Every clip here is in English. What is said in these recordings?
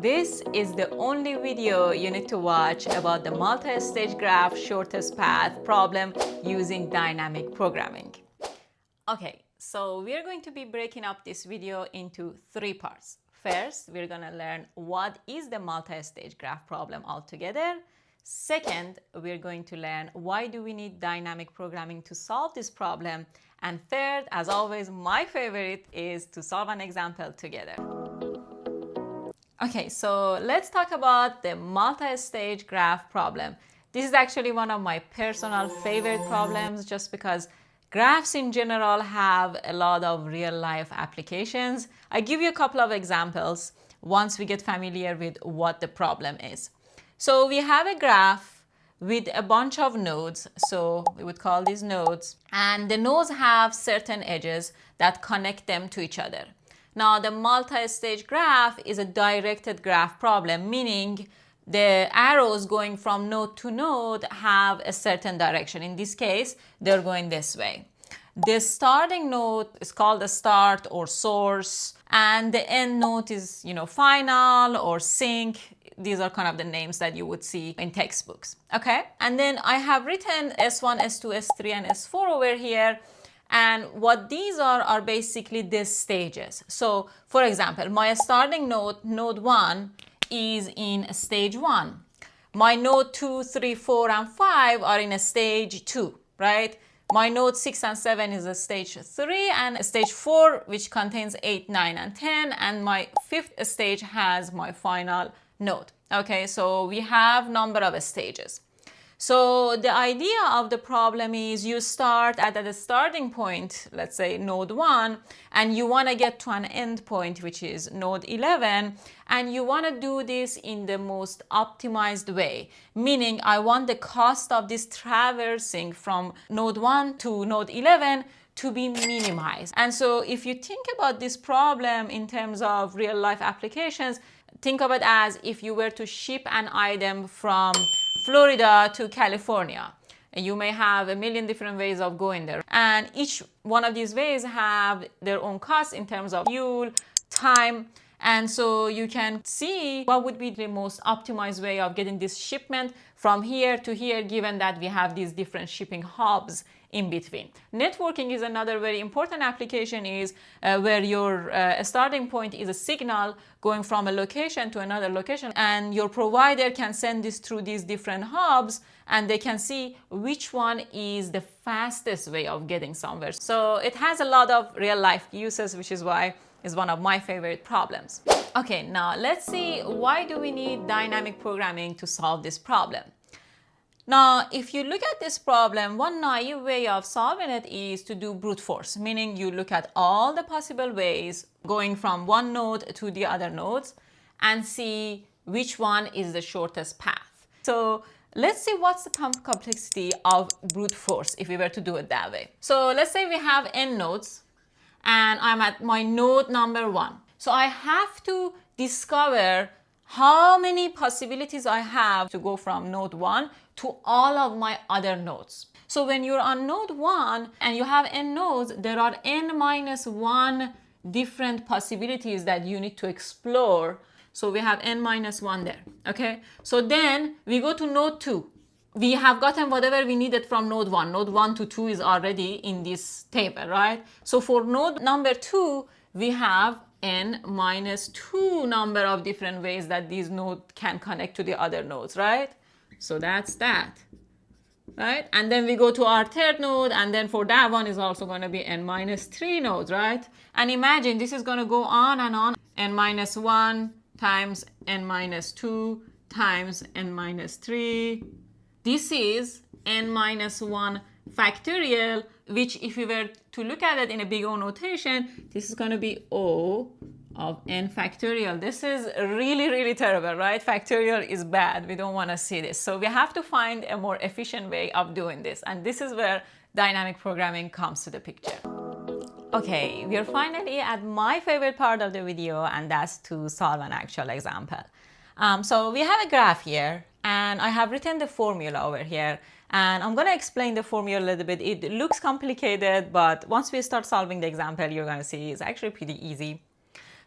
This is the only video you need to watch about the multi-stage graph shortest path problem using dynamic programming. Okay, so we're going to be breaking up this video into three parts. First, we're going to learn what is the multi-stage graph problem altogether. Second, we're going to learn why do we need dynamic programming to solve this problem. And third, as always, my favorite is to solve an example together. Okay, so let's talk about the multi-stage graph problem. This is actually one of my personal favorite problems just because graphs in general have a lot of real-life applications. I give you a couple of examples once we get familiar with what the problem is. So we have a graph with a bunch of nodes, so we would call these nodes, and the nodes have certain edges that connect them to each other. Now, the multi-stage graph is a directed graph problem, meaning the arrows going from node to node have a certain direction. In this case, they're going this way. The starting node is called the start or source, and the end node is, final or sink. These are kind of the names that you would see in textbooks, okay? And then I have written S1, S2, S3, and S4 over here. And what these are basically these stages. So, for example, my starting node, node 1, is in stage 1. My node 2, 3, 4, and 5 are in a stage 2, right? My node 6 and 7 is a stage 3, and stage 4, which contains 8, 9, and 10, and my fifth stage has my final node. Okay, so we have number of stages. So the idea of the problem is you start at the starting point, let's say node 1, and you want to get to an end point, which is node 11, and you want to do this in the most optimized way, meaning I want the cost of this traversing from node 1 to node 11 to be minimized. And so if you think about this problem in terms of real life applications, think of it as if you were to ship an item from Florida to California. You may have a million different ways of going there, and each one of these ways have their own costs in terms of fuel, time, and so you can see what would be the most optimized way of getting this shipment from here to here, given that we have these different shipping hubs in between. Networking is another very important application, is where your starting point is a signal going from a location to another location, and your provider can send this through these different hubs, and they can see which one is the fastest way of getting somewhere. So it has a lot of real life uses, which is why it's one of my favorite problems. Okay, now let's see, why do we need dynamic programming to solve this problem? Now, if you look at this problem, one naive way of solving it is to do brute force, meaning you look at all the possible ways going from one node to the other nodes and see which one is the shortest path. So let's see what's the complexity of brute force if we were to do it that way. So let's say we have n nodes and I'm at my node number 1. So I have to discover how many possibilities I have to go from node 1 to all of my other nodes. So when you're on node 1 and you have n nodes, there are n minus 1 different possibilities that you need to explore. So we have n minus 1 there, okay? So then we go to node 2. We have gotten whatever we needed from node 1. Node 1 to 2 is already in this table, right? So for node number 2, we have n minus 2 number of different ways that these nodes can connect to the other nodes, right? So that's that, right? And then we go to our third node, and then for that one is also going to be n minus 3 nodes, right? And imagine this is going to go on and on. N minus 1 times n minus 2 times n minus 3. This is n minus 1 factorial, which if we were to look at it in a big O notation, this is going to be O of n factorial. This is really, really terrible, right? Factorial is bad. We don't want to see this. So we have to find a more efficient way of doing this. And this is where dynamic programming comes to the picture. Okay, we are finally at my favorite part of the video, and that's to solve an actual example. So we have a graph here, and I have written the formula over here. And I'm going to explain the formula a little bit. It looks complicated, but once we start solving the example, you're going to see it's actually pretty easy.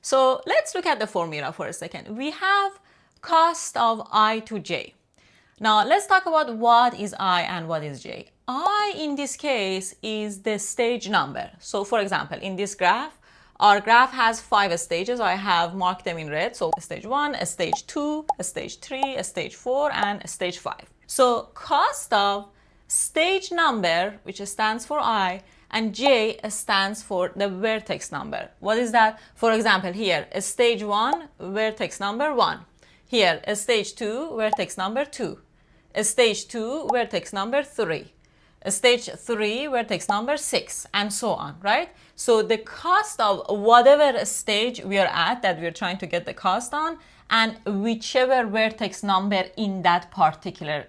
So let's look at the formula for a second. We have cost of I to j. Now let's talk about what is I and what is j. I in this case is the stage number. So for example, in this graph, our graph has 5 stages. I have marked them in red. So stage 1, a stage 2, a stage 3, a stage 4, and a stage 5. So cost of stage number, which stands for I, and j stands for the vertex number. What is that? For example, here, a stage 1, vertex number 1. Here, a stage 2, vertex number 2. A stage 2, vertex number 3. A stage 3, vertex number 6, and so on, right? So the cost of whatever stage we are at that we're trying to get the cost on, and whichever vertex number in that particular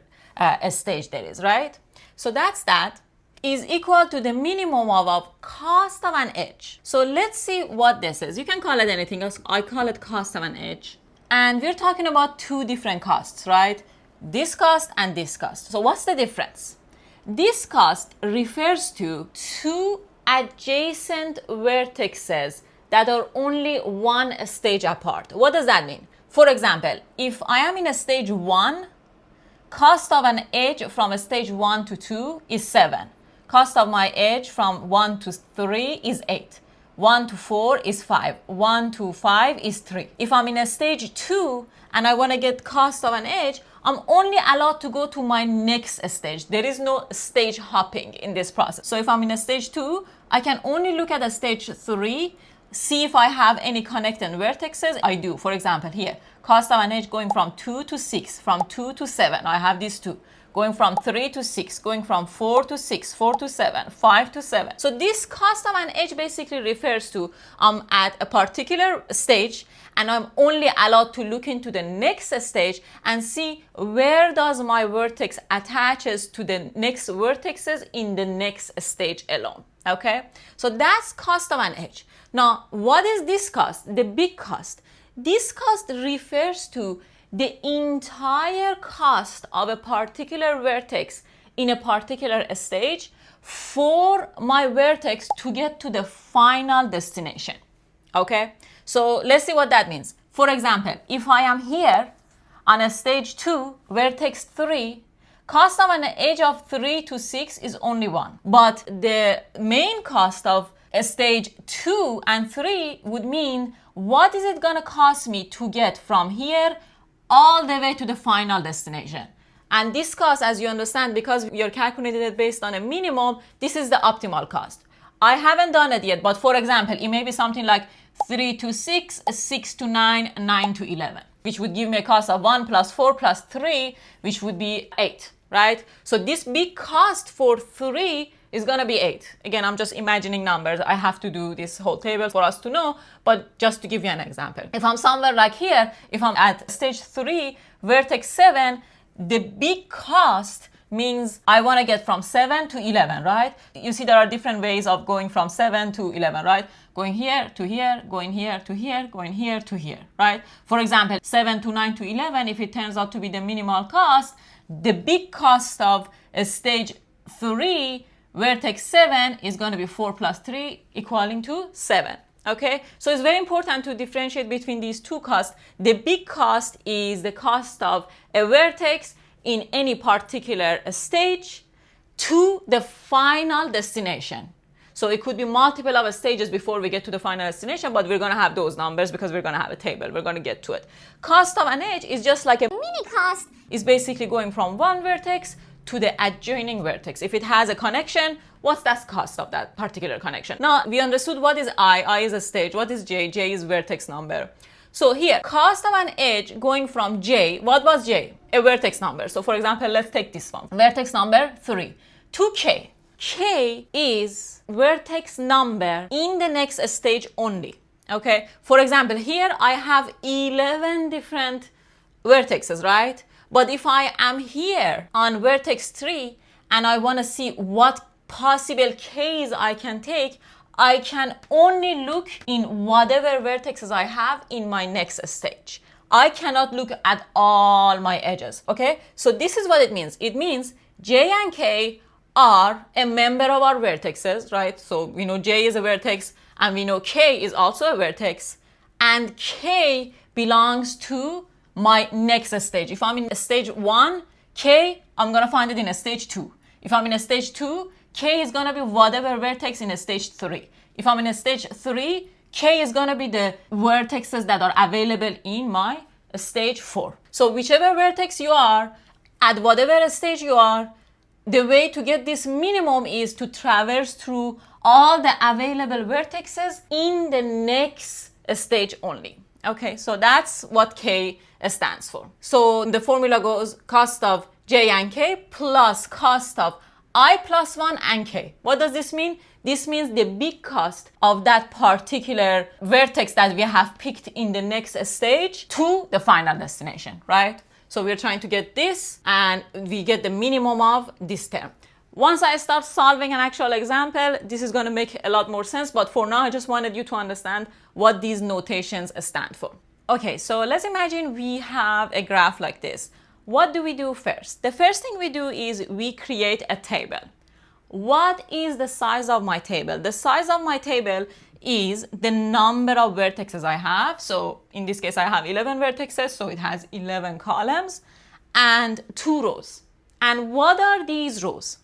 stage there is, right? So that's that, is equal to the minimum of cost of an edge. So let's see what this is. You can call it anything else. I call it cost of an edge. And we're talking about two different costs, right? This cost and this cost. So what's the difference? This cost refers to two adjacent vertices that are only one stage apart. What does that mean? For example, if I am in a stage 1, cost of an edge from a stage 1 to 2 is 7. Cost of my edge from 1 to 3 is 8. 1 to 4 is 5. 1 to 5 is 3. If I'm in a stage 2 and I want to get cost of an edge, I'm only allowed to go to my next stage. There is no stage hopping in this process. So if I'm in a stage 2, I can only look at a stage 3, see if I have any connecting vertexes. I do. For example, here, cost of an edge going from 2 to 6, from 2 to 7. I have these two. Going from 3 to 6, going from 4 to 6, 4 to 7, 5 to 7. So this cost of an edge basically refers to I'm at a particular stage and I'm only allowed to look into the next stage and see where does my vertex attaches to the next vertexes in the next stage alone. Okay, so that's cost of an edge. Now, what is this cost? The big cost. This cost refers to the entire cost of a particular vertex in a particular stage for my vertex to get to the final destination. Okay, so let's see what that means. For example, if I am here on a stage 2, vertex 3, cost of an edge of 3 to 6 is only 1. But the main cost of a stage 2 and 3 would mean what is it going to cost me to get from here all the way to the final destination. And this cost, as you understand, because we are calculating it based on a minimum, this is the optimal cost. I haven't done it yet, but for example, it may be something like 3 to 6, 6 to 9, 9 to 11, which would give me a cost of 1 plus 4 plus 3, which would be 8, right? So this big cost for 3 is going to be 8. Again, I'm just imagining numbers. I have to do this whole table for us to know, but just to give you an example. If I'm somewhere like here, if I'm at stage 3, vertex 7, the big cost means I want to get from 7 to 11, right? You see there are different ways of going from 7 to 11, right? Going here to here, going here to here, going here to here, right? For example, 7 to 9 to 11, if it turns out to be the minimal cost, the big cost of a stage 3, vertex 7 is going to be 4 plus 3 equaling to 7. Okay, so it's very important to differentiate between these two costs. The big cost is the cost of a vertex in any particular stage to the final destination. So it could be multiple of stages before we get to the final destination, but we're going to have those numbers because we're going to have a table. We're going to get to it. Cost of an edge is just like a mini cost. It's basically going from one vertex to the adjoining vertex. If it has a connection, what's that cost of that particular connection? Now, we understood what is I is a stage. What is J? J is vertex number. So here, cost of an edge going from J, what was J? A vertex number. So for example, let's take this one. Vertex number 3 to K. K is vertex number in the next stage only. Okay, for example, here I have 11 different vertexes, right? But if I am here on vertex 3 and I want to see what possible K's I can take, I can only look in whatever vertexes I have in my next stage. I cannot look at all my edges, okay? So this is what it means. It means J and K are a member of our vertexes, right? So we know J is a vertex and we know K is also a vertex. and k belongs to my next stage. If I'm in stage 1, k, I'm going to find it in a stage 2. If I'm in a stage 2, k is going to be whatever vertex in a stage 3. If I'm in a stage 3, k is going to be the vertexes that are available in my stage 4. So whichever vertex you are, at whatever stage you are, the way to get this minimum is to traverse through all the available vertexes in the next stage only. Okay, so that's what k stands for. So the formula goes cost of j and k plus cost of I plus 1 and k. What does this mean? This means the big cost of that particular vertex that we have picked in the next stage to the final destination, right? So we're trying to get this and we get the minimum of this term. Once I start solving an actual example, this is going to make a lot more sense. But for now, I just wanted you to understand what these notations stand for. Okay, so let's imagine we have a graph like this. What do we do first? The first thing we do is we create a table. What is the size of my table? The size of my table is the number of vertices I have. So in this case, I have 11 vertices, so it has 11 columns and 2 rows. And what are these rows?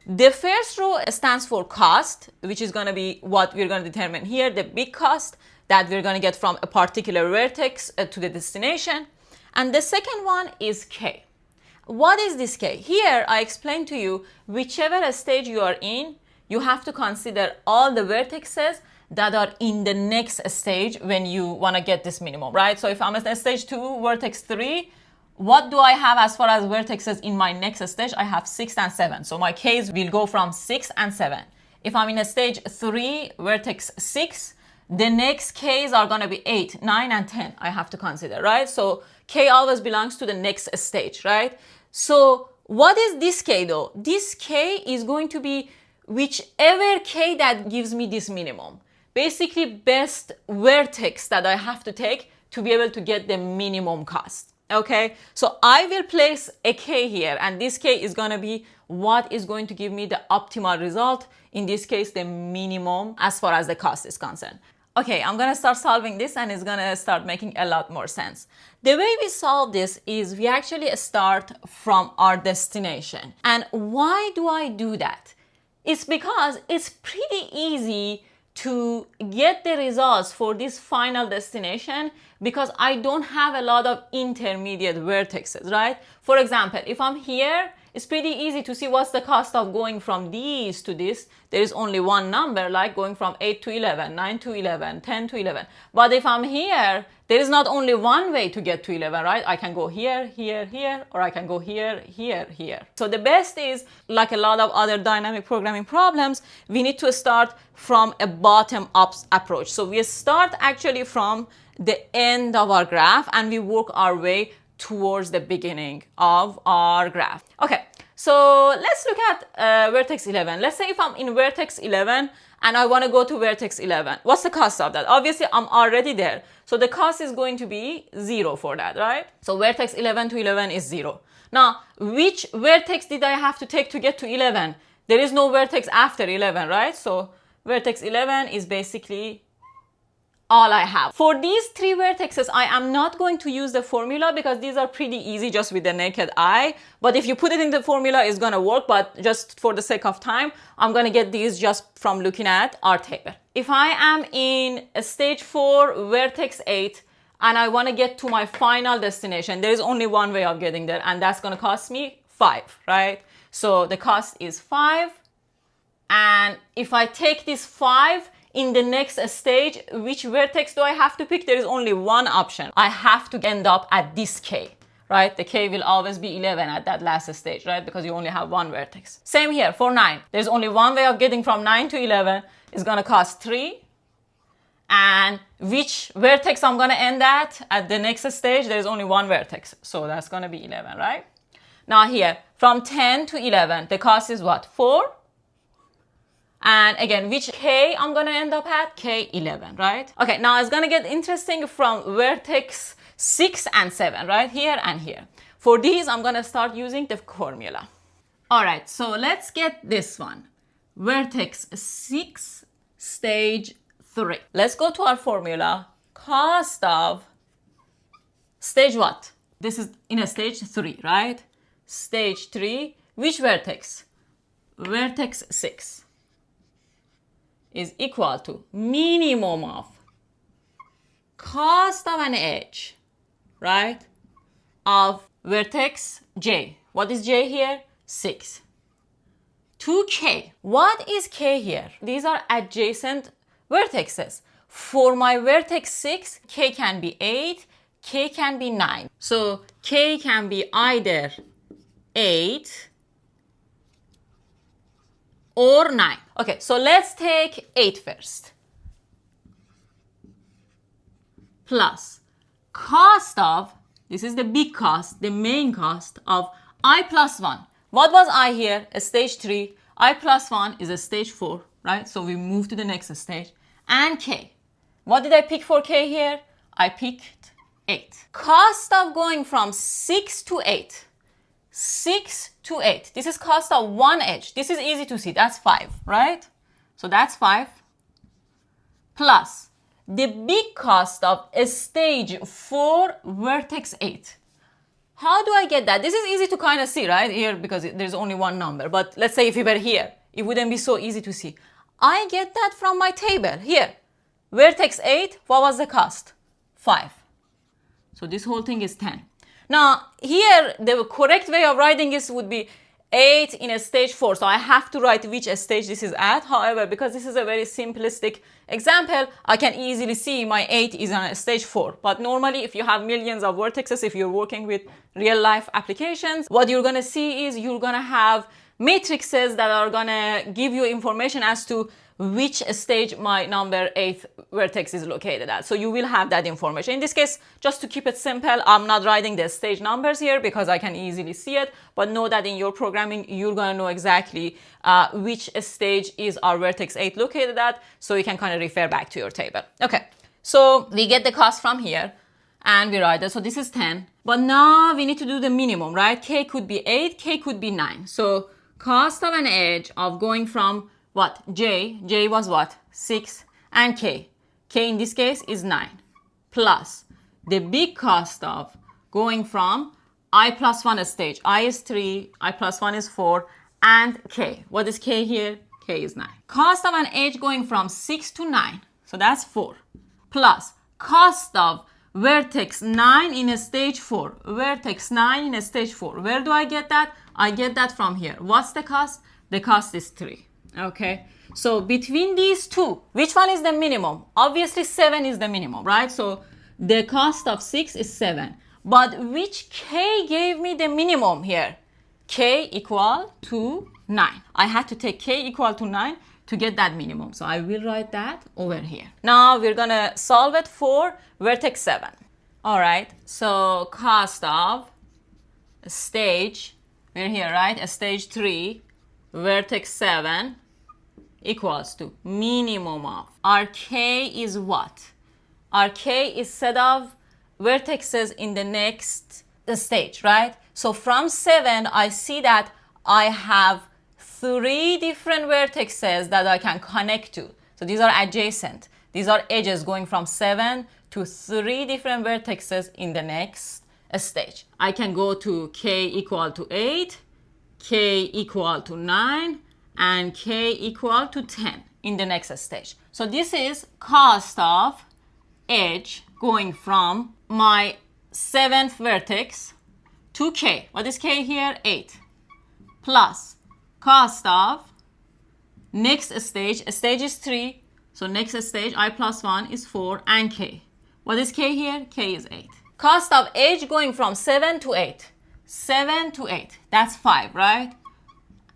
The first row stands for cost, which is going to be what we're going to determine here, the big cost that we're going to get from a particular vertex to the destination. And the second one is k. What is this k? Here I explained to you, whichever stage you are in, you have to consider all the vertices that are in the next stage when you want to get this minimum, right? So if I'm at stage 2, vertex 3, what do I have as far as vertexes in my next stage? I have 6 and 7. So my k's will go from 6 and 7. If I'm in a stage 3, vertex 6, the next k's are going to be 8, 9, and 10 I have to consider, right? So k always belongs to the next stage, right? So what is this k though? This k is going to be whichever k that gives me this minimum. Basically, best vertex that I have to take to be able to get the minimum cost. Okay, so I will place a k here, and this k is going to be what is going to give me the optimal result. In this case, the minimum as far as the cost is concerned. Okay, I'm going to start solving this and it's going to start making a lot more sense. The way we solve this is we actually start from our destination. And why do I do that? It's because it's pretty easy to get the results for this final destination because I don't have a lot of intermediate vertexes, right? For example, if I'm here, it's pretty easy to see what's the cost of going from these to this. There is only one number, like going from 8 to 11, 9 to 11, 10 to 11. But if I'm here, there is not only one way to get to 11, right? I can go here, here, here, or I can go here, here, here. So the best is, like a lot of other dynamic programming problems, we need to start from a bottom-up approach. So we start actually from the end of our graph and we work our way towards the beginning of our graph. Okay, so let's look at vertex 11. Let's say if I'm in vertex 11 and I want to go to vertex 11. What's the cost of that? Obviously, I'm already there. So the cost is going to be 0 for that, right? So vertex 11 to 11 is 0. Now, which vertex did I have to take to get to 11? There is no vertex after 11, right? So vertex 11 is basically all I have. For these 3 vertexes, I am not going to use the formula because these are pretty easy just with the naked eye. But if you put it in the formula, it's gonna work. But just for the sake of time, I'm gonna get these just from looking at our table. If I am in a stage 4, vertex 8, and I wanna get to my final destination, there is only one way of getting there, and that's gonna cost me 5, right? So the cost is 5. And if I take this 5, in the next stage, which vertex do I have to pick? There is only one option. I have to end up at this k, right? The k will always be 11 at that last stage, right? Because you only have one vertex. Same here for 9. There's only one way of getting from 9 to 11. It's gonna cost 3. And which vertex I'm gonna end at the next stage? There's only one vertex. So that's gonna be 11, right? Now here, from 10 to 11, the cost is what? 4. And again, which k I'm gonna end up at? K11, right? Okay, now it's gonna get interesting from vertex 6 and 7, right? Here and here. For these, I'm gonna start using the formula. All right, so let's get this one. Vertex 6, stage 3. Let's go to our formula. cost of stage what? This is in a stage 3, right? Stage 3, which vertex? Vertex 6 is equal to minimum of cost of an edge, right? Of vertex J. What is J here? 6. To K. What is K here? These are adjacent vertexes. For my vertex 6, K can be 8, K can be 9. So K can be either 8 or 9. Okay, so let's take 8 first. Plus cost of, this is the big cost, the main cost of I plus 1. What was I here? A stage 3. I plus 1 is a stage 4, right? So we move to the next stage. And K. What did I pick for K here? I picked 8. Cost of going from 6 to 8. 6 to 8. This is cost of one edge. This is easy to see. That's 5, right? So that's 5. Plus the big cost of a stage 4 vertex 8. How do I get that? This is easy to kind of see, right? Here, because there's only one number. But let's say if you were here, it wouldn't be so easy to see. I get that from my table. Here, vertex 8, what was the cost? 5. So this whole thing is 10. Now, here, the correct way of writing this would be 8 in a stage 4. So I have to write which stage this is at. However, because this is a very simplistic example, I can easily see my 8 is on a stage 4. But normally, if you have millions of vertexes, if you're working with real life applications, what you're going to see is you're going to have matrices that are going to give you information as to which stage my number 8 vertex is located at. So you will have that information. In this case, just to keep it simple, I'm not writing the stage numbers here because I can easily see it, but know that in your programming, you're gonna know exactly which stage is our vertex 8 located at, so you can kind of refer back to your table. Okay, so we get the cost from here, and we write it. So this is 10, but now we need to do the minimum, right? K could be 8, K could be 9. So cost of an edge of going from what? J was what? 6, and K in this case is 9, plus the big cost of going from I plus 1 stage. I is 3, I plus 1 is 4, and K. What is K here? K is 9. Cost of an edge going from 6 to 9, so that's 4, plus cost of vertex 9 in a stage 4. Vertex 9 in a stage 4. Where do I get that? I get that from here. What's the cost? The cost is 3. Okay, so between these two, which one is the minimum? Obviously 7 is the minimum, right? So the cost of 6 is 7. But which K gave me the minimum here? K equal to 9. I had to take K equal to 9 to get that minimum. So I will write that over here. Now we're gonna solve it for vertex 7. All right, so cost of stage, we're here, right? A stage 3, vertex 7 equals to minimum of, our K is what? Our K is set of vertexes in the next stage, right? So from 7, I see that I have 3 different vertexes that I can connect to. So these are adjacent. These are edges going from 7 to 3 different vertexes in the next stage. I can go to K equal to 8, K equal to 9, and K equal to 10 in the next stage. So this is cost of edge going from my 7th vertex to K. What is K here? 8. Plus cost of next stage. Stage is 3. So next stage, I plus 1 is 4, and K. What is K here? K is 8. Cost of edge going from 7 to 8. 7 to 8. That's 5, right?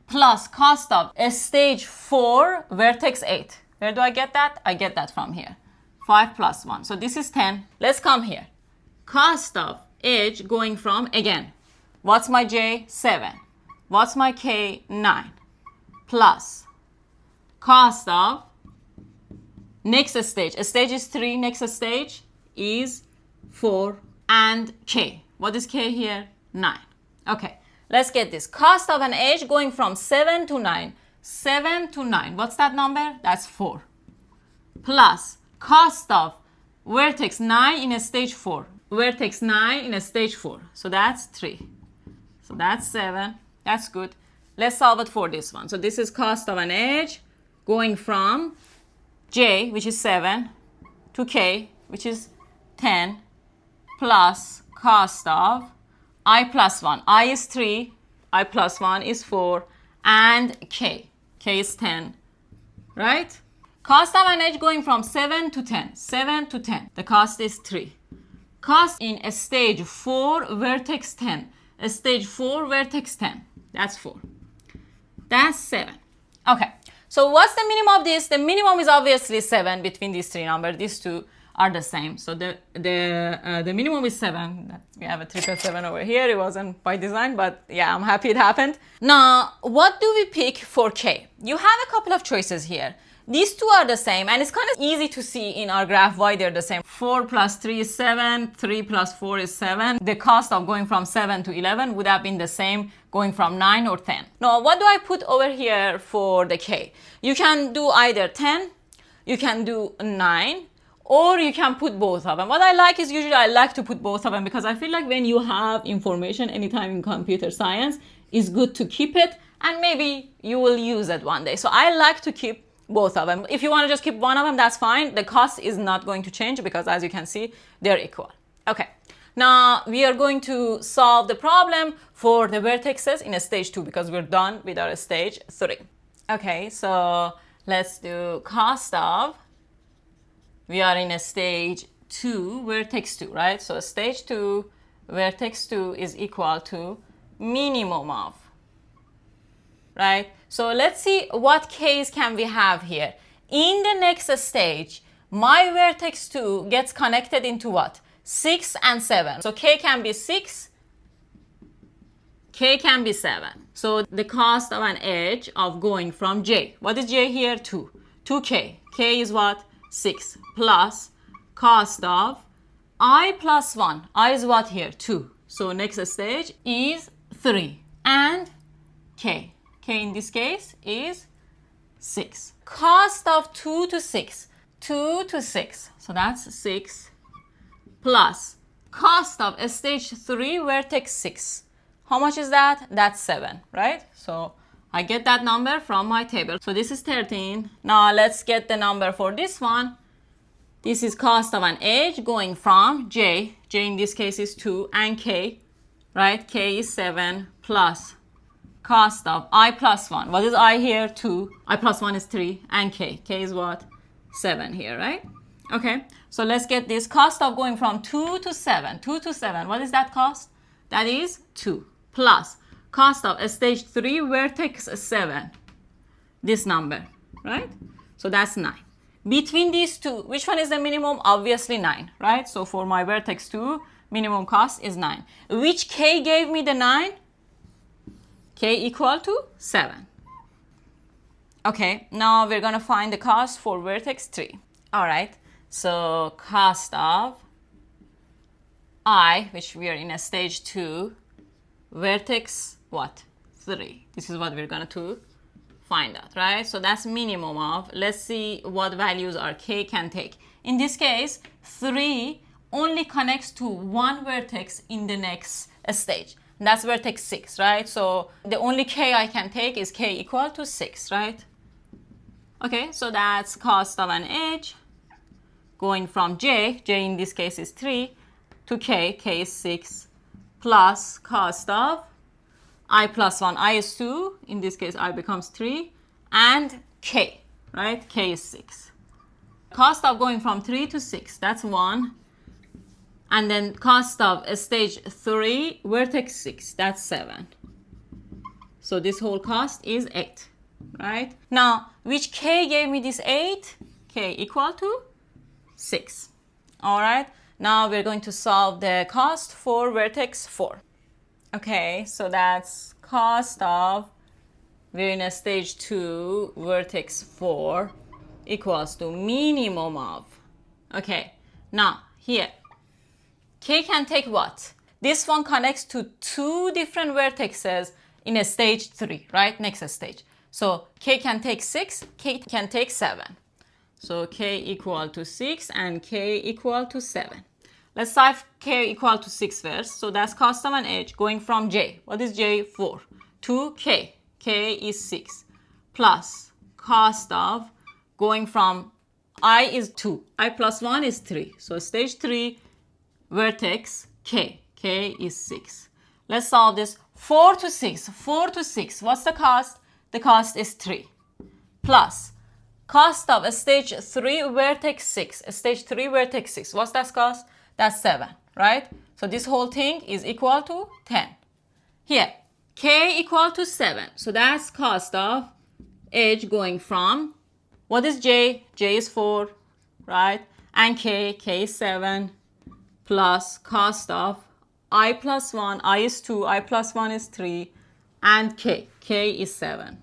Plus cost of a stage 4 vertex 8. Where do I get that? I get that from here. 5 plus 1. So this is 10. Let's come here. Cost of edge going from, again, what's my J? 7. What's my K? 9. Plus cost of next stage. A stage is 3. Next stage is 4. And K. What is K here? 9. Okay. Let's get this. Cost of an edge going from 7 to 9. 7 to 9. What's that number? That's 4. Plus cost of vertex 9 in a stage 4. Vertex 9 in a stage 4. So that's 3. So that's 7. That's good. Let's solve it for this one. So this is cost of an edge going from j, which is 7, to k, which is 10, plus cost of I plus 1. I is 3, I plus 1 is 4, and k. K is 10, right? Cost of an edge going from 7 to 10. 7 to 10. The cost is 3. Cost in a stage 4, vertex 10. A stage 4, vertex 10. That's 4. That's 7. Okay. So what's the minimum of this? The minimum is obviously 7 between these three numbers. These two are the same. So the minimum is 7. We have a 777 over here. It wasn't by design, but yeah, I'm happy it happened. Now, what do we pick for k? You have a couple of choices here. These two are the same, and it's kind of easy to see in our graph why they're the same. 4 plus 3 is 7, 3 plus 4 is 7. The cost of going from 7 to 11 would have been the same going from 9 or 10. Now, what do I put over here for the k? You can do either 10, you can do 9, or you can put both of them. What I like is usually I like to put both of them because I feel like when you have information anytime in computer science, it's good to keep it, and maybe you will use it one day. So I like to keep both of them. If you want to just keep one of them, that's fine. The cost is not going to change because, as you can see, they're equal. Okay, now we are going to solve the problem for the vertexes in a stage 2 because we're done with our stage 3. Okay, so let's do cost of, we are in a stage 2, vertex 2, right? So stage 2, vertex 2 is equal to minimum of, right? So let's see what case can we have here. In the next stage, my vertex 2 gets connected into what? 6 and 7. So k can be 6, k can be 7. So the cost of an edge of going from j. What is j here? 2. 2k. K is what? 6. Plus cost of I plus 1. I is what here? 2. So next stage is 3. And k. K in this case is 6. Cost of 2 to 6. 2 to 6. So that's 6 plus cost of a stage 3 vertex 6. How much is that? That's 7, right? So I get that number from my table. So this is 13. Now let's get the number for this one. This is cost of an edge going from j. J in this case is 2 and k, right? K is 7 plus cost of I plus 1. What is I here? 2. I plus 1 is 3. And k. K is what? 7 here, right? Okay. So let's get this cost of going from 2 to 7. 2 to 7. What is that cost? That is 2. Plus cost of a stage 3 vertex 7. This number, right? So that's 9. Between these two, which one is the minimum? Obviously 9, right? So for my vertex 2, minimum cost is 9. Which k gave me the 9? K equal to 7. Okay, now we're going to find the cost for vertex 3. All right, so cost of I, which we are in a stage 2, vertex what? 3. This is what we're going to find out, right? So that's minimum of, let's see what values our k can take. In this case, 3 only connects to one vertex in the next stage. That's vertex 6, right? So the only k I can take is k equal to 6, right? Okay, so that's cost of an edge going from j in this case is 3, to k is 6, plus cost of I plus 1, I is 2, in this case I becomes 3, and k, right? K is 6. Cost of going from 3 to 6, that's 1. And then cost of a stage 3, vertex 6, that's 7. So this whole cost is 8, right? Now, which k gave me this 8? K equal to 6. All right, now we're going to solve the cost for vertex 4. Okay, so that's cost of, we're in a stage 2, vertex 4 equals to minimum of. Okay, now here, k can take what? This one connects to 2 different vertexes in a stage 3, right? Next stage. So k can take 6, k can take 7. So k equal to 6 and k equal to 7. Let's solve k equal to 6 first. So that's cost of an edge going from j. What is j? 4. To k. K is 6. Plus cost of going from I is 2. I plus 1 is 3. So stage 3 vertex k. K is 6. Let's solve this. 4 to 6. 4 to 6. What's the cost? The cost is 3. Plus cost of a stage 3 vertex 6. A stage 3 vertex 6. What's that cost? That's 7, right? So this whole thing is equal to 10. Here, k equal to 7. So that's cost of edge going from, what is j? J is 4, right? And k is 7. Plus cost of I plus 1, I is 2, I plus 1 is 3. And k is 7.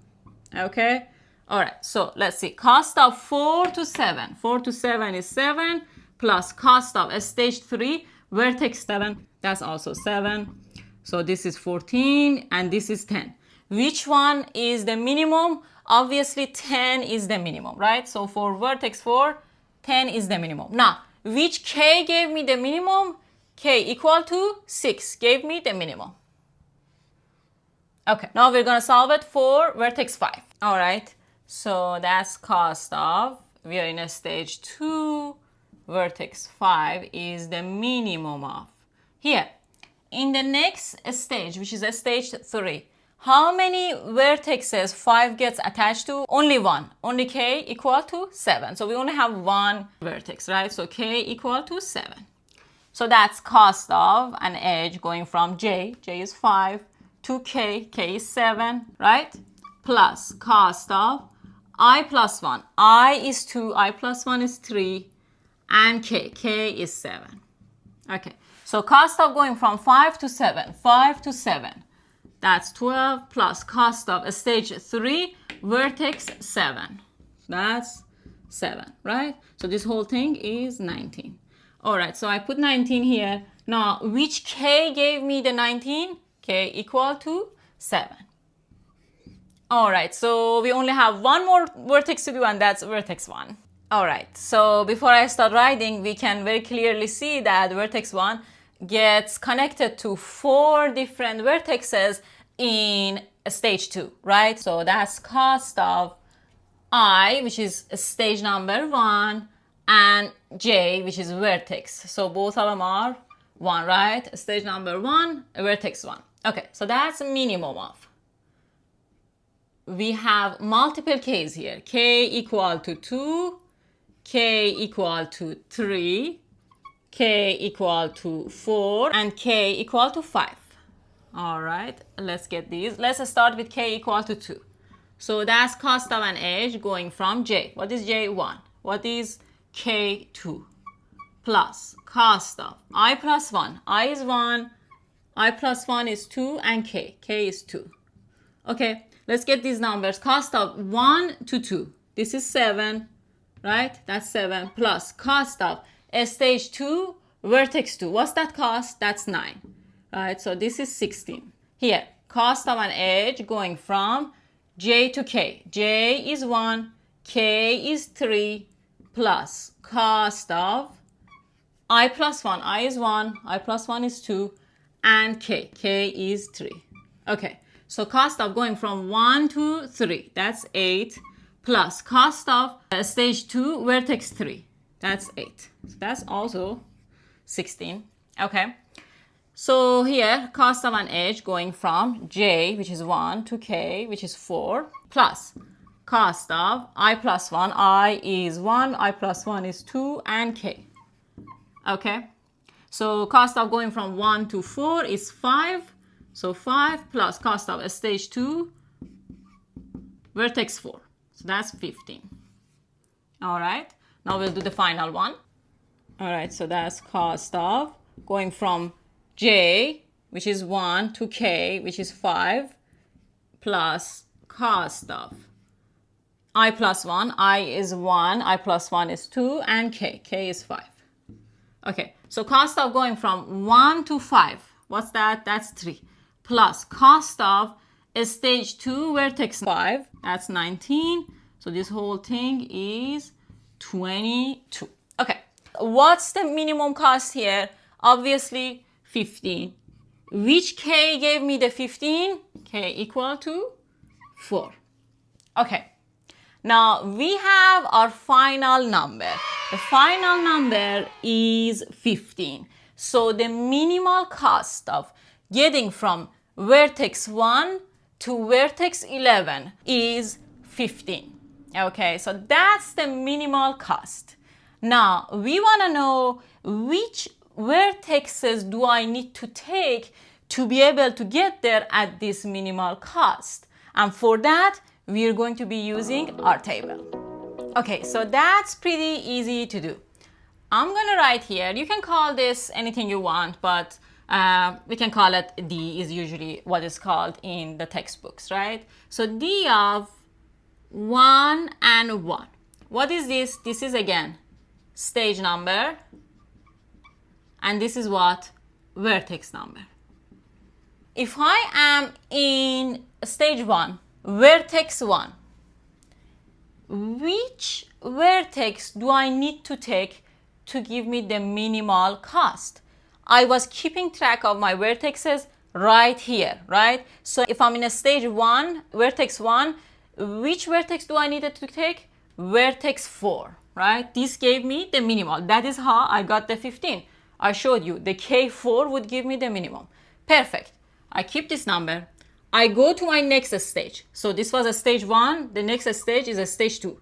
Okay? All right, so let's see. Cost of 4 to 7. 4 to 7 is 7. Plus cost of a stage 3 vertex 7. That's also 7. So this is 14 and this is 10. Which one is the minimum? Obviously 10 is the minimum, right? So for vertex 4, 10 is the minimum. Now, which k gave me the minimum? K equal to 6 gave me the minimum. Okay, now we're going to solve it for vertex 5. All right, so that's cost of, we are in a stage 2, vertex 5 is the minimum of. Here, in the next stage, which is a stage 3, how many vertexes 5 gets attached to? Only one. Only k equal to 7. So we only have one vertex, right? So k equal to 7. So that's cost of an edge going from j is 5, to k is 7, right? Plus cost of I plus 1, I is 2, I plus 1 is 3, and k is 7. Okay, so cost of going from 5 to 7, 5 to 7, that's 12 plus cost of a stage 3 vertex 7. That's 7, right? So this whole thing is 19. All right, so I put 19 here. Now, which k gave me the 19? K equal to 7. All right, so we only have one more vertex to do, and that's vertex 1. All right, so before I start writing, we can very clearly see that vertex 1 gets connected to 4 different vertexes in stage 2, right? So that's cost of I, which is stage number 1, and j, which is vertex. So both of them are 1, right? Stage number 1, vertex 1. Okay, so that's minimum of. We have multiple k's here. K equal to 2, k equal to 3, k equal to 4, and k equal to 5. All right, let's get these. Let's start with k equal to 2. So that's cost of an edge going from j. What is j? 1. What is k? 2. Plus cost of I plus 1. I is 1, I plus 1 is 2, and k is 2. Okay, let's get these numbers. Cost of 1 to 2. This is 7, right? That's 7 plus cost of a stage 2 vertex 2. What's that cost? That's 9, right? So this is 16. Here, cost of an edge going from j to k. J is 1, k is 3, plus cost of I plus 1. I is 1, I plus 1 is 2, and k is 3. Okay, so cost of going from 1 to 3, that's 8, plus cost of stage 2 vertex 3, that's 8. So that's also 16. Okay, so here cost of an edge going from j, which is 1, to k, which is 4, plus cost of I plus 1. I is 1, I plus 1 is 2, and k. Okay, so cost of going from 1 to 4 is 5. So 5 plus cost of a stage 2 vertex 4. So that's 15. All right, now we'll do the final one. All right, so that's cost of going from j, which is 1, to k, which is 5, plus cost of I plus 1. I is 1, I plus 1 is 2, and k is 5. Okay, so cost of going from 1 to 5, what's that? That's 3. Plus cost of a stage 2 vertex 5, that's 19. So this whole thing is 22. Okay, what's the minimum cost here? Obviously 15. Which k gave me the 15? K equal to 4. Okay, now we have our final number. The final number is 15. So the minimal cost of getting from vertex 1 to vertex 11 is 15. Okay, so that's the minimal cost. Now we want to know which vertexes do I need to take to be able to get there at this minimal cost. And for that, we are going to be using our table. Okay, so that's pretty easy to do. I'm going to write here, you can call this anything you want, but we can call it D is usually what is called in the textbooks, right? So D of 1 and 1. What is this? This is again stage number, and this is what? Vertex number. If I am in stage 1, vertex 1, which vertex do I need to take to give me the minimal cost? I was keeping track of my vertexes right here, right? So if I'm in a stage 1, vertex 1, which vertex do I need to take? Vertex 4, right? This gave me the minimal. That is how I got the 15. I showed you the K4 would give me the minimum. Perfect. I keep this number. I go to my next stage. So this was a stage 1. The next stage is a stage 2.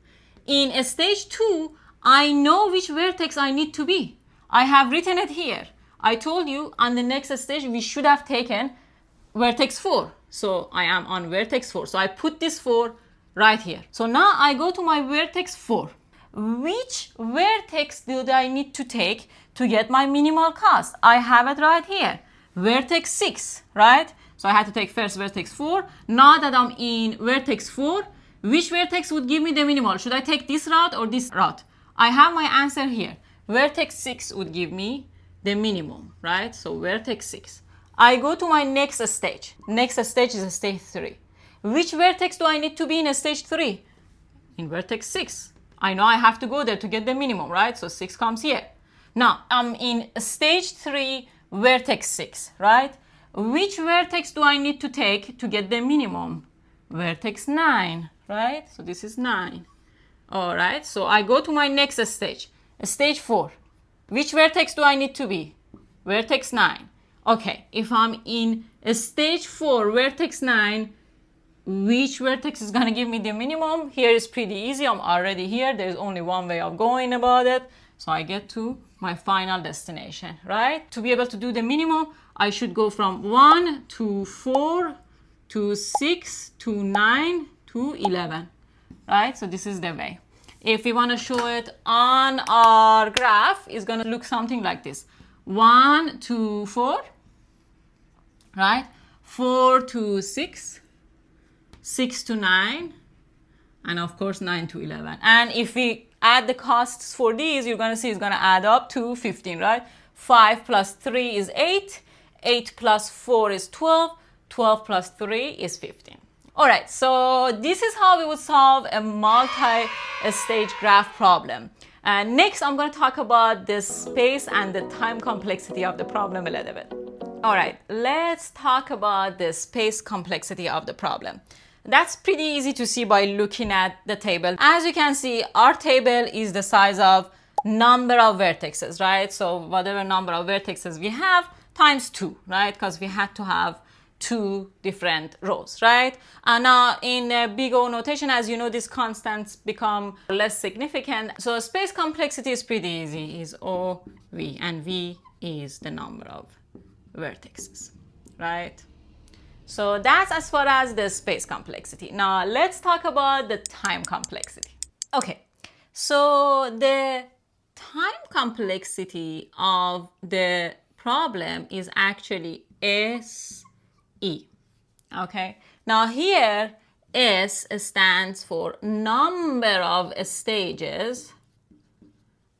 In a stage 2, I know which vertex I need to be. I have written it here. I told you on the next stage we should have taken vertex 4. So I am on vertex 4. So I put this 4 right here. So now I go to my vertex 4. Which vertex do I need to take to get my minimal cost? I have it right here. Vertex 6, right? So I had to take first vertex 4. Now that I'm in vertex 4, which vertex would give me the minimal? Should I take this route or this route? I have my answer here. Vertex 6 would give me the minimum, right? So vertex 6. I go to my next stage. Next stage is a stage 3. Which vertex do I need to be in a stage 3? In vertex 6. I know I have to go there to get the minimum, right? So 6 comes here. Now, I'm in stage 3, vertex 6, right? Which vertex do I need to take to get the minimum? Vertex 9, right? So this is 9. All right, so I go to my next stage, stage 4. Which vertex do I need to be? Vertex 9. Okay, if I'm in stage 4, vertex 9, which vertex is going to give me the minimum? Here is pretty easy. I'm already here. There's only one way of going about it. So I get to my final destination, right? To be able to do the minimum, I should go from 1 to 4 to 6 to 9 to 11, right? So this is the way. If we want to show it on our graph, it's going to look something like this. 1 to 4, right? 4 to 6, 6 to 9, and of course 9 to 11. And if we add the costs for these, you're going to see it's going to add up to 15, right? 5 plus 3 is 8, 8 plus 4 is 12, 12 plus 3 is 15. All right, so this is how we would solve a multi-stage graph problem. And next, I'm going to talk about the space and the time complexity of the problem a little bit. All right, let's talk about the space complexity of the problem. That's pretty easy to see by looking at the table. As you can see, our table is the size of number of vertices, right? So whatever number of vertices we have times 2, right? Because we had to have 2 different rows, right? And now in big O notation, as you know, these constants become less significant. So space complexity is pretty easy, is O, V, and V is the number of vertices, right? So that's as far as the space complexity. Now let's talk about the time complexity. Okay, so the time complexity of the problem is actually SE. Okay, now here S stands for number of stages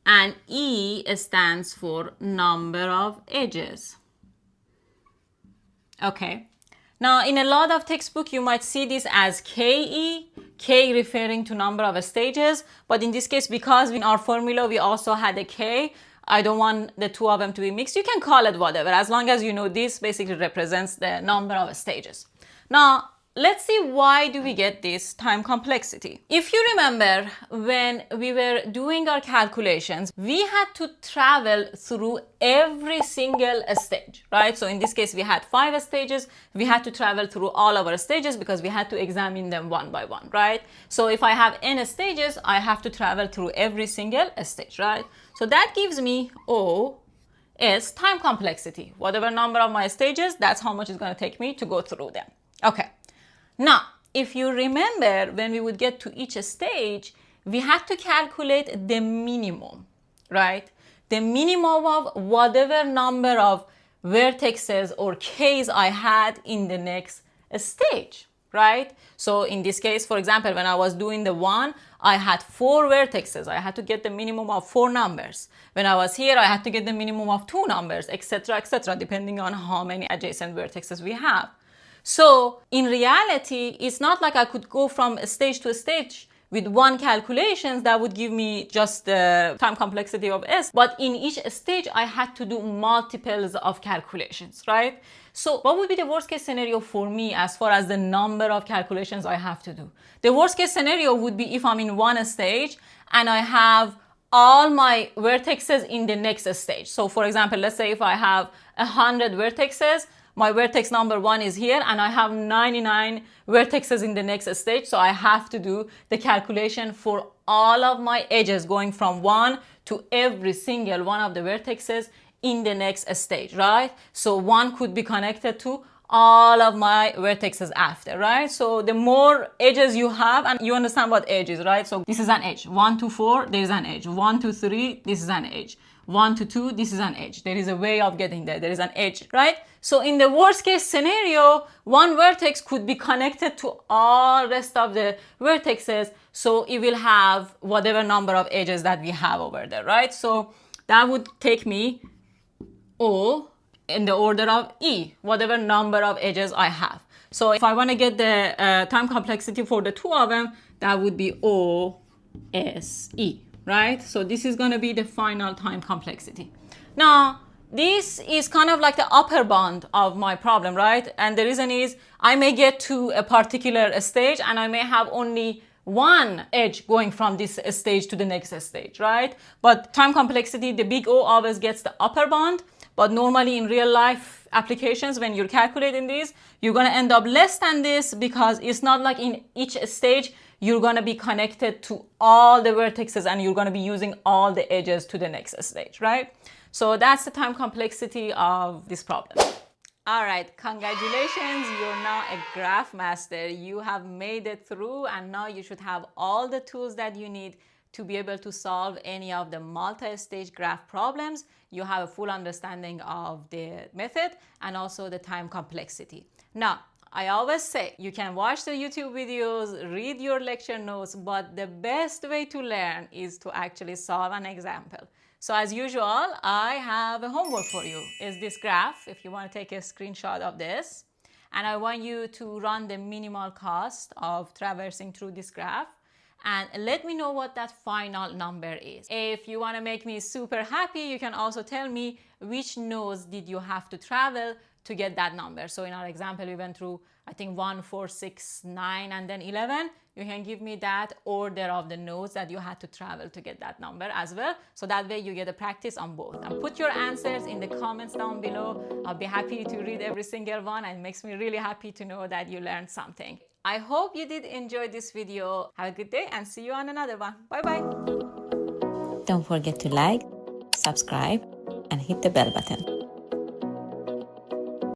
and E stands for number of edges. Okay. Now, in a lot of textbooks, you might see this as KE. k referring to number of stages, but in this case, because in our formula we also had a k, I don't want the two of them to be mixed. You can call it whatever, as long as you know this basically represents the number of stages. Now, let's see why do we get this time complexity. If you remember, when we were doing our calculations, we had to travel through every single stage, right? So in this case, we had 5 stages. We had to travel through all of our stages because we had to examine them one by one, right? So if I have n stages, I have to travel through every single stage, right? So that gives me O is time complexity. Whatever number of my stages, that's how much it's going to take me to go through them. Okay. Now, if you remember, when we would get to each stage, we had to calculate the minimum, right? The minimum of whatever number of vertexes or k's I had in the next stage, right? So in this case, for example, when I was doing the one, I had 4 vertexes. I had to get the minimum of 4 numbers. When I was here, I had to get the minimum of 2 numbers, etc., depending on how many adjacent vertexes we have. So in reality, it's not like I could go from stage to stage with one calculation that would give me just the time complexity of S, but in each stage I had to do multiples of calculations, right? So what would be the worst case scenario for me as far as the number of calculations I have to do? The worst case scenario would be if I'm in one stage and I have all my vertexes in the next stage. So for example, let's say if I have 100 vertexes, my vertex number 1 is here and I have 99 vertexes in the next stage. So I have to do the calculation for all of my edges going from 1 to every single one of the vertexes in the next stage, right? So 1 could be connected to all of my vertexes after, right? So the more edges you have, and you understand what edge is, right? So this is an edge. 1 to 4, there is an edge. 1 to 3, this is an edge. 1 to 2, this is an edge. There is a way of getting there. There is an edge, right? So in the worst case scenario, one vertex could be connected to all rest of the vertexes. So it will have whatever number of edges that we have over there, right? So that would take me O in the order of E, whatever number of edges I have. So if I want to get the time complexity for the two of them, that would be O, S, E. Right? So this is going to be the final time complexity. Now, this is kind of like the upper bound of my problem, right? And the reason is I may get to a particular stage and I may have only one edge going from this stage to the next stage, right? But time complexity, the big O always gets the upper bound. But normally in real life applications, when you're calculating these, you're going to end up less than this because it's not like in each stage you're going to be connected to all the vertexes and you're going to be using all the edges to the next stage, right? So that's the time complexity of this problem. All right, congratulations, you're now a graph master. You have made it through and now you should have all the tools that you need to be able to solve any of the multi-stage graph problems. You have a full understanding of the method and also the time complexity. Now, I always say you can watch the YouTube videos, read your lecture notes, but the best way to learn is to actually solve an example. So as usual, I have a homework for you. Is this graph, if you want to take a screenshot of this, and I want you to run the minimal cost of traversing through this graph and let me know what that final number is. If you want to make me super happy, you can also tell me which nodes did you have to travel to get that number. So in our example, we went through, I think 1, 4, 6, 9, and then 11. You can give me that order of the nodes that you had to travel to get that number as well. So that way you get a practice on both. And put your answers in the comments down below. I'll be happy to read every single one and it makes me really happy to know that you learned something. I hope you did enjoy this video. Have a good day and see you on another one. Bye-bye. Don't forget to like, subscribe, and hit the bell button.